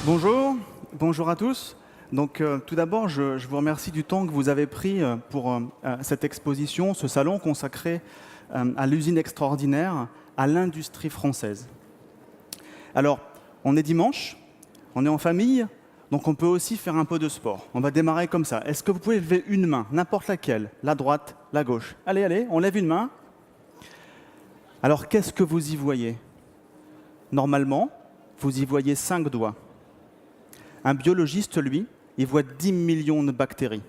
Bonjour à tous. Donc, tout d'abord, je vous remercie du temps que vous avez pris pour cette exposition, ce salon consacré à l'usine extraordinaire, à l'industrie française. Alors, on est dimanche, on est en famille, donc on peut aussi faire un peu de sport. On va démarrer comme ça. Est-ce que vous pouvez lever une main, n'importe laquelle, la droite, la gauche? Allez, on lève une main. Alors, qu'est-ce que vous y voyez? Normalement, vous y voyez 5 doigts. Un biologiste, lui, il voit 10 millions de bactéries.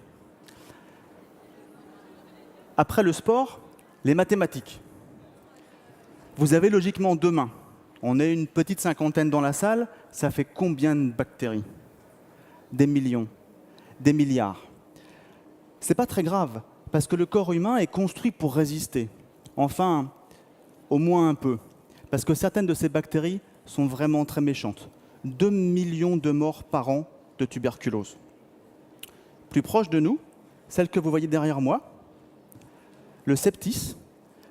Après le sport, les mathématiques. Vous avez logiquement 2 mains. On est une petite cinquantaine dans la salle, ça fait combien de bactéries? Des millions, des milliards. C'est pas très grave, parce que le corps humain est construit pour résister. Enfin, au moins un peu. Parce que certaines de ces bactéries sont vraiment très méchantes. 2 millions de morts par an de tuberculose. Plus proche de nous, celle que vous voyez derrière moi, le septis,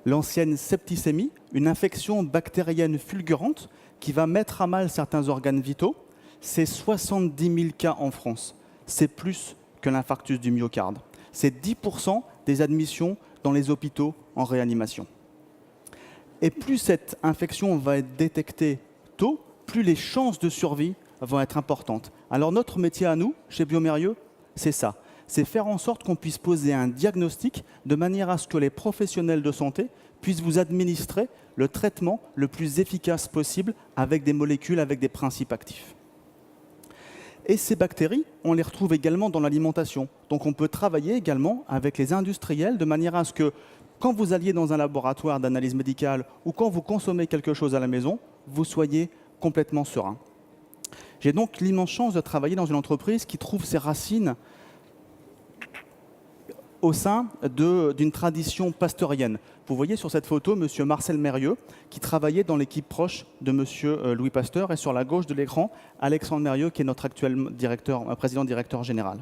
l'ancienne septicémie, une infection bactérienne fulgurante qui va mettre à mal certains organes vitaux. C'est 70 000 cas en France. C'est plus que l'infarctus du myocarde. C'est 10% des admissions dans les hôpitaux en réanimation. Et plus cette infection va être détectée tôt, plus les chances de survie vont être importantes. Alors notre métier à nous, chez Biomérieux, c'est ça. C'est faire en sorte qu'on puisse poser un diagnostic de manière à ce que les professionnels de santé puissent vous administrer le traitement le plus efficace possible avec des molécules, avec des principes actifs. Et ces bactéries, on les retrouve également dans l'alimentation. Donc on peut travailler également avec les industriels de manière à ce que quand vous alliez dans un laboratoire d'analyse médicale ou quand vous consommez quelque chose à la maison, vous soyez complètement serein. J'ai donc l'immense chance de travailler dans une entreprise qui trouve ses racines au sein d'une tradition pasteurienne. Vous voyez sur cette photo M. Marcel Mérieux, qui travaillait dans l'équipe proche de M. Louis Pasteur, et sur la gauche de l'écran, Alexandre Mérieux, qui est notre actuel président-directeur général.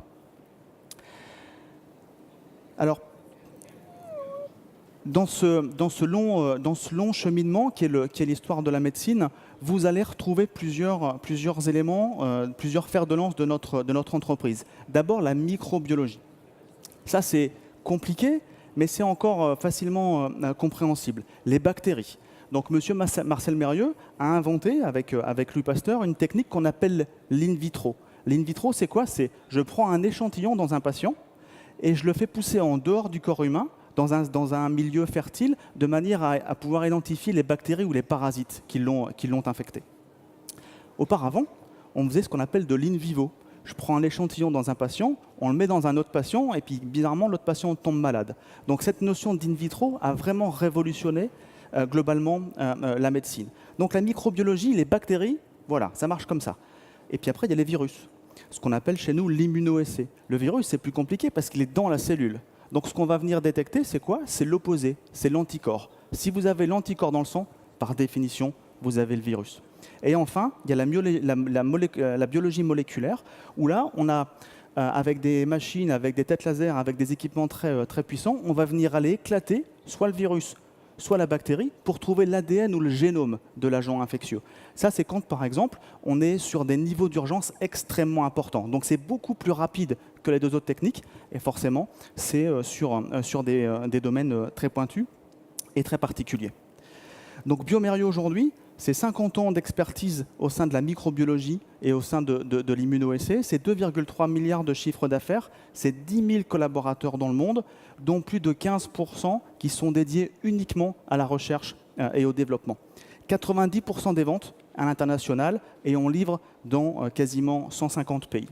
Alors, dans ce long cheminement qui est l'histoire de la médecine, vous allez retrouver plusieurs éléments, plusieurs fers de lance de notre entreprise. D'abord, la microbiologie. Ça, c'est compliqué, mais c'est encore facilement compréhensible. Les bactéries. Donc, M. Marcel Mérieux a inventé, avec Louis Pasteur, une technique qu'on appelle l'in vitro. L'in vitro, c'est quoi? C'est je prends un échantillon dans un patient et je le fais pousser en dehors du corps humain, dans un milieu fertile, de manière à pouvoir identifier les bactéries ou les parasites qui l'ont infecté. Auparavant, on faisait ce qu'on appelle de l'in vivo. Je prends un échantillon dans un patient, on le met dans un autre patient, et puis bizarrement, l'autre patient tombe malade. Donc cette notion d'in vitro a vraiment révolutionné globalement la médecine. Donc la microbiologie, les bactéries, voilà, ça marche comme ça. Et puis après, il y a les virus, ce qu'on appelle chez nous l'immunoessai. Le virus, c'est plus compliqué parce qu'il est dans la cellule. Donc ce qu'on va venir détecter, c'est quoi? C'est l'opposé, c'est l'anticorps. Si vous avez l'anticorps dans le sang, par définition, vous avez le virus. Et enfin, il y a la biologie moléculaire, où là, on a, avec des machines, avec des têtes laser, avec des équipements très puissants, on va venir aller éclater soit le virus, soit la bactérie, pour trouver l'ADN ou le génome de l'agent infectieux. Ça, c'est quand, par exemple, on est sur des niveaux d'urgence extrêmement importants. Donc c'est beaucoup plus rapide que les deux autres techniques, et forcément, c'est sur des domaines très pointus et très particuliers. Donc Biomérieux aujourd'hui, c'est 50 ans d'expertise au sein de la microbiologie et au sein de l'immunoessai. C'est 2,3 milliards de chiffre d'affaires. C'est 10 000 collaborateurs dans le monde, dont plus de 15% qui sont dédiés uniquement à la recherche et au développement. 90% des ventes à l'international, et on livre dans quasiment 150 pays.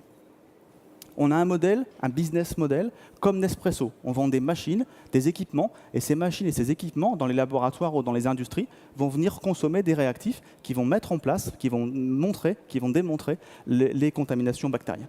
On a un modèle, un business model, comme Nespresso. On vend des machines, des équipements, et ces machines et ces équipements, dans les laboratoires ou dans les industries, vont venir consommer des réactifs qui vont mettre en place, qui vont démontrer les contaminations bactériennes.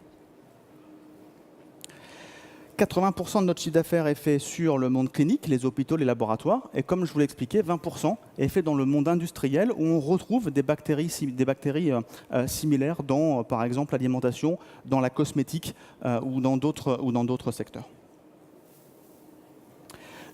80% de notre chiffre d'affaires est fait sur le monde clinique, les hôpitaux, les laboratoires, et comme je vous l'ai expliqué, 20% est fait dans le monde industriel, où on retrouve des bactéries similaires dans, par exemple, l'alimentation, dans la cosmétique ou dans d'autres secteurs.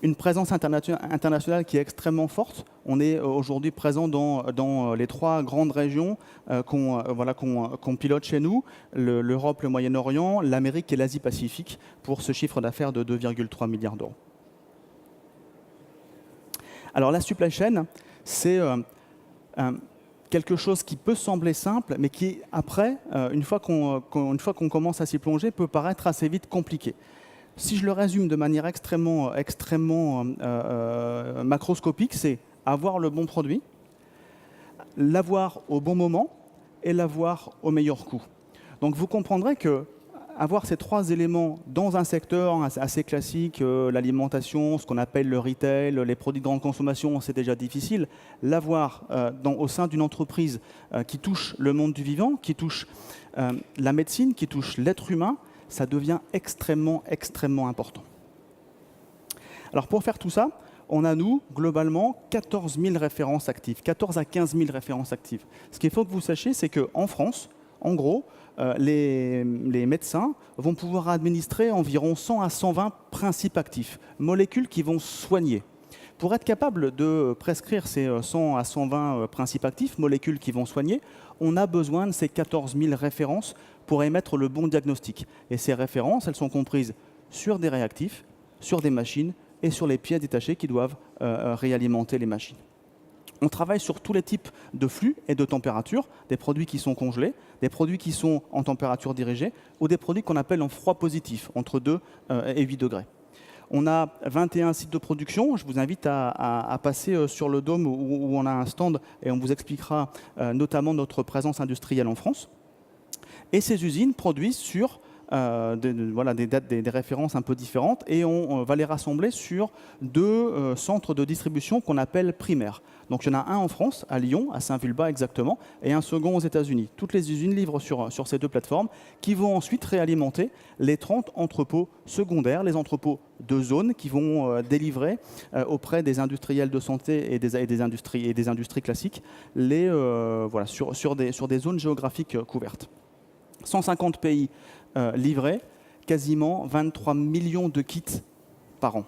Une présence internationale qui est extrêmement forte. On est aujourd'hui présent dans les 3 grandes régions qu'on pilote chez nous, l'Europe, le Moyen-Orient, l'Amérique et l'Asie-Pacifique, pour ce chiffre d'affaires de 2,3 milliards d'euros. Alors la supply chain, c'est quelque chose qui peut sembler simple, mais qui, après, une fois qu'on commence à s'y plonger, peut paraître assez vite compliqué. Si je le résume de manière extrêmement macroscopique, c'est avoir le bon produit, l'avoir au bon moment et l'avoir au meilleur coût. Donc vous comprendrez que avoir ces 3 éléments dans un secteur assez classique, l'alimentation, ce qu'on appelle le retail, les produits de grande consommation, c'est déjà difficile. L'avoir au sein d'une entreprise qui touche le monde du vivant, qui touche la médecine, qui touche l'être humain, ça devient extrêmement important. Alors pour faire tout ça, on a, nous, globalement, 14 000 références actives, 14 à 15 000 références actives. Ce qu'il faut que vous sachiez, c'est qu'en France, en gros, les médecins vont pouvoir administrer environ 100 à 120 principes actifs, molécules qui vont soigner. Pour être capable de prescrire ces 100 à 120 principes actifs, molécules qui vont soigner, on a besoin de ces 14 000 références pour émettre le bon diagnostic. Et ces références, elles sont comprises sur des réactifs, sur des machines et sur les pièces détachées qui doivent réalimenter les machines. On travaille sur tous les types de flux et de températures, des produits qui sont congelés, des produits qui sont en température dirigée ou des produits qu'on appelle en froid positif, entre 2 et 8 degrés. On a 21 sites de production. Je vous invite à passer sur le Dôme où on a un stand et on vous expliquera notamment notre présence industrielle en France. Et ces usines produisent sur des références un peu différentes et on va les rassembler sur 2 centres de distribution qu'on appelle primaires. Donc il y en a un en France, à Lyon, à Saint-Vulbas exactement, et un second aux États-Unis. Toutes les usines livrent sur ces 2 plateformes qui vont ensuite réalimenter les 30 entrepôts secondaires, les entrepôts de zone qui vont délivrer auprès des industriels de santé et des industries classiques sur des zones géographiques couvertes. 150 pays livrés, quasiment 23 millions de kits par an.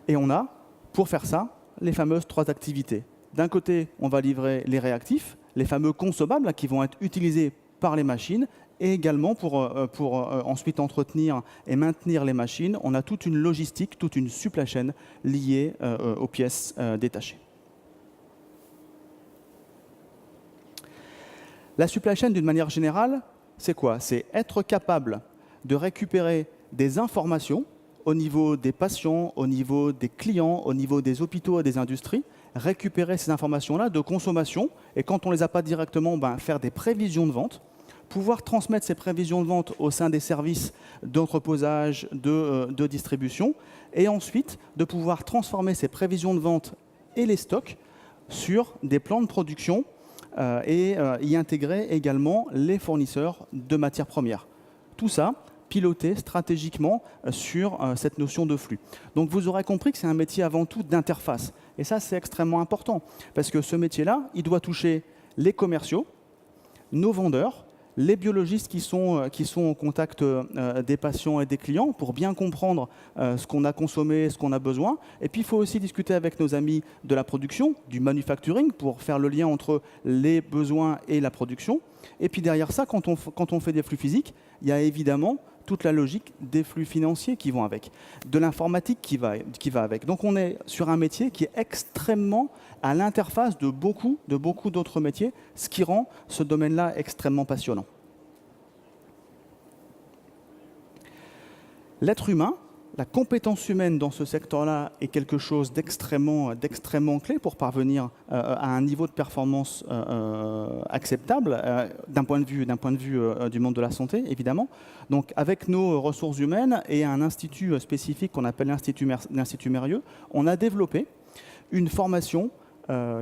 Et on a, pour faire ça, les fameuses 3 activités. D'un côté, on va livrer les réactifs, les fameux consommables qui vont être utilisés par les machines, et également pour ensuite entretenir et maintenir les machines, on a toute une logistique, toute une supply chain liée aux pièces détachées. La supply chain, d'une manière générale, c'est quoi? C'est être capable de récupérer des informations au niveau des patients, au niveau des clients, au niveau des hôpitaux et des industries, récupérer ces informations-là de consommation et quand on ne les a pas directement, faire des prévisions de vente, pouvoir transmettre ces prévisions de vente au sein des services d'entreposage, de distribution et ensuite de pouvoir transformer ces prévisions de vente et les stocks sur des plans de production et y intégrer également les fournisseurs de matières premières. Tout ça piloté stratégiquement sur cette notion de flux. Donc vous aurez compris que c'est un métier avant tout d'interface. Et ça, c'est extrêmement important, parce que ce métier-là, il doit toucher les commerciaux, nos vendeurs, les biologistes qui sont au contact des patients et des clients pour bien comprendre ce qu'on a consommé, ce qu'on a besoin. Et puis, il faut aussi discuter avec nos amis de la production, du manufacturing, pour faire le lien entre les besoins et la production. Et puis derrière ça, quand on fait des flux physiques, il y a évidemment toute la logique des flux financiers qui vont avec, de l'informatique qui va avec. Donc on est sur un métier qui est extrêmement à l'interface de beaucoup d'autres métiers, ce qui rend ce domaine-là extrêmement passionnant. L'être humain, la compétence humaine dans ce secteur-là est quelque chose d'extrêmement clé pour parvenir à un niveau de performance acceptable d'un point de vue du monde de la santé, évidemment. Donc, avec nos ressources humaines et un institut spécifique qu'on appelle l'Institut Mérieux, on a développé une formation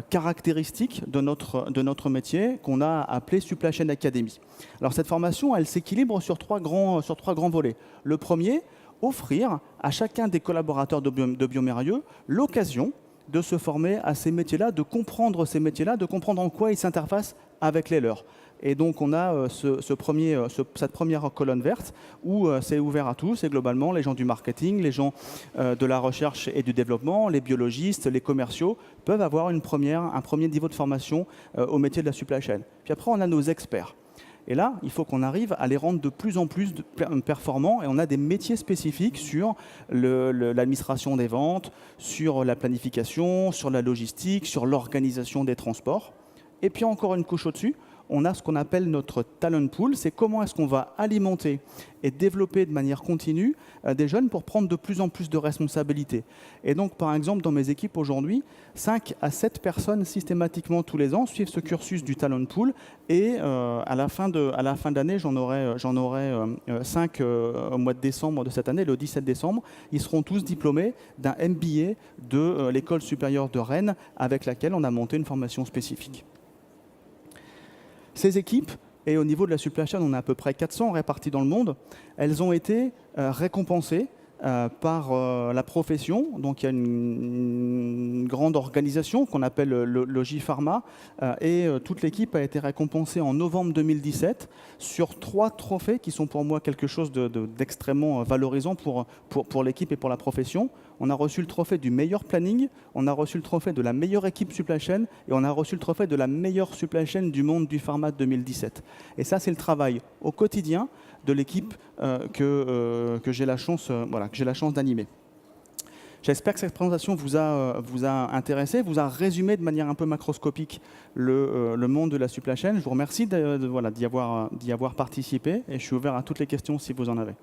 caractéristique de notre métier qu'on a appelé Supply Chain Academy. Alors, cette formation, elle s'équilibre sur trois grands volets. Le premier, offrir à chacun des collaborateurs de Biomérieux l'occasion de se former à ces métiers-là, de comprendre ces métiers-là, de comprendre en quoi ils s'interfacent avec les leurs. Et donc, on a cette première colonne verte où c'est ouvert à tous et globalement, les gens du marketing, les gens de la recherche et du développement, les biologistes, les commerciaux peuvent avoir un premier niveau de formation au métier de la supply chain. Puis après, on a nos experts. Et là, il faut qu'on arrive à les rendre de plus en plus performants et on a des métiers spécifiques sur l'administration des ventes, sur la planification, sur la logistique, sur l'organisation des transports. Et puis encore une couche au-dessus, on a ce qu'on appelle notre talent pool, c'est comment est-ce qu'on va alimenter et développer de manière continue des jeunes pour prendre de plus en plus de responsabilités. Et donc, par exemple, dans mes équipes aujourd'hui, 5 à 7 personnes systématiquement tous les ans suivent ce cursus du talent pool et à la fin d'année, j'en aurai 5 au mois de décembre de cette année, le 17 décembre. Ils seront tous diplômés d'un MBA de l'École supérieure de Rennes avec laquelle on a monté une formation spécifique. Ces équipes, et au niveau de la supply chain, on a à peu près 400 réparties dans le monde, elles ont été récompensées par la profession. Donc il y a une grande organisation qu'on appelle Logipharma et toute l'équipe a été récompensée en novembre 2017 sur 3 trophées qui sont pour moi quelque chose d'extrêmement valorisant pour l'équipe et pour la profession. On a reçu le trophée du meilleur planning, on a reçu le trophée de la meilleure équipe supply chain et on a reçu le trophée de la meilleure supply chain du monde du pharma 2017. Et ça, c'est le travail au quotidien de l'équipe que j'ai la chance d'animer. J'espère que cette présentation vous a intéressé, vous a résumé de manière un peu macroscopique le monde de la supply chain. Je vous remercie d'y avoir participé et je suis ouvert à toutes les questions si vous en avez.